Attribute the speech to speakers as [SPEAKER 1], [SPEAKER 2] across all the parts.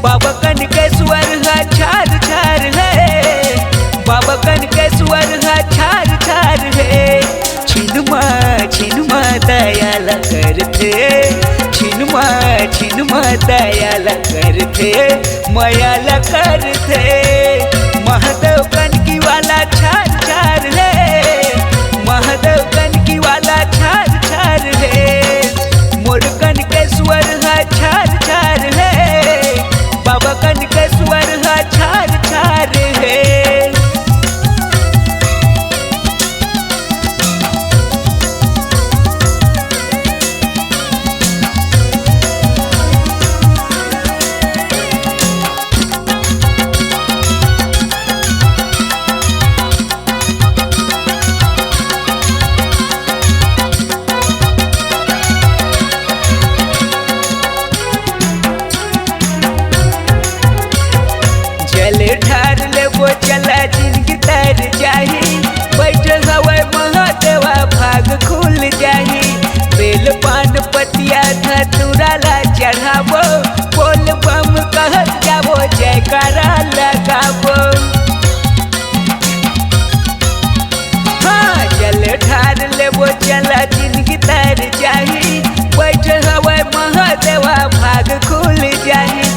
[SPEAKER 1] बाबा कनकेश्वर है छार छार है, बाबा कनकेश्वर है छार छार है। छिनमा दयाल करते, छिनमा दयाल करते, मयाल करते। महादेव कनकी वाला छार छार है, महादेव कनकी वाला छार छार है। मोर कनकेश्वर है छार छार है, बाबा कनकेश्वर है छार छार है। ठार ले वो चला जिनकी तर जाही, बैठ हवा महादेवा भाग खुल जाही। बेल पान पतिया धतूरा ला चढ़ावो, बोल बम कहत जावो, जयकारा लगावो। हाँ जल ठार ले वो चला जिनकी तर जाही, बैठ हवा महादेवा भाग खुल जाही।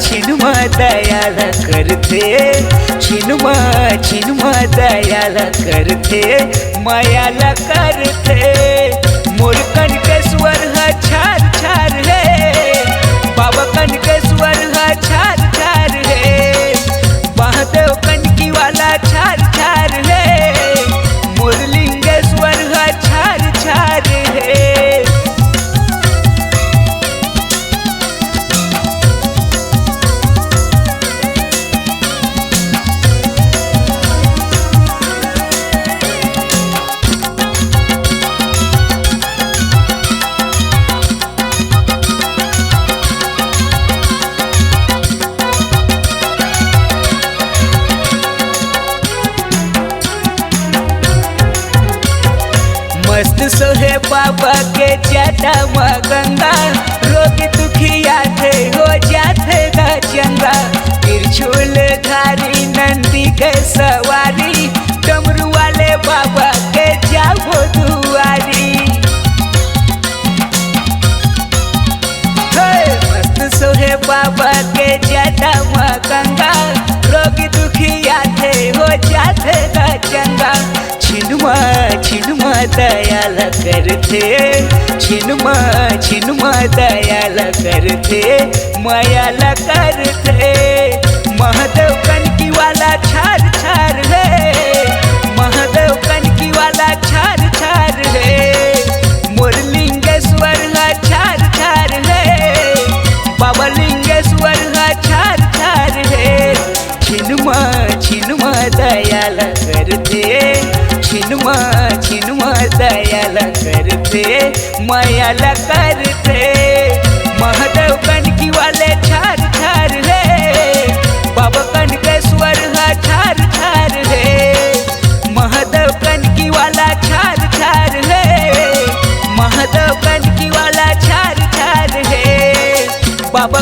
[SPEAKER 1] छिनमा दयाल करते, छिनमा दयाल करते, मयाल करते। मोर कनकेश्वर है छार छार है, बाबा कनकेश्वर है छार छार है। महादेव कनकी वाला छार छार है, मोर लिंगेश्वर है छार छार है। मस्त सोहे बाबा के जटा में गंगा, रोग दुखिया थे हो जाते गा चंगा। त्रिशूल धारी नंदी के सवारी, डमरू वाले बाबा के जाओ दुआरी। मस्त सोहे बाबा के जटा में गंगा, रोग दुखिया थे हो जाते गा चंगा। छिनमा दयाल करते, छिनमा दयाल करते, मयाल करते। महादेव कनकी वाला छार छार है, महादेव कनकी वाला छार छार है। मोर लिंगेश्वर है छार छार है, बाबा लिंगेश्वर है छार छार है। छिनमा दयाल करते, छिनमा दयाल करते, मयाल करते। महादेव कनकी वाले छार छार है, बाबा कनकेश्वर है छार छार है। महादेव कनकी वाला छार छार है, महादेव कनकी वाला छार छार है। बाबा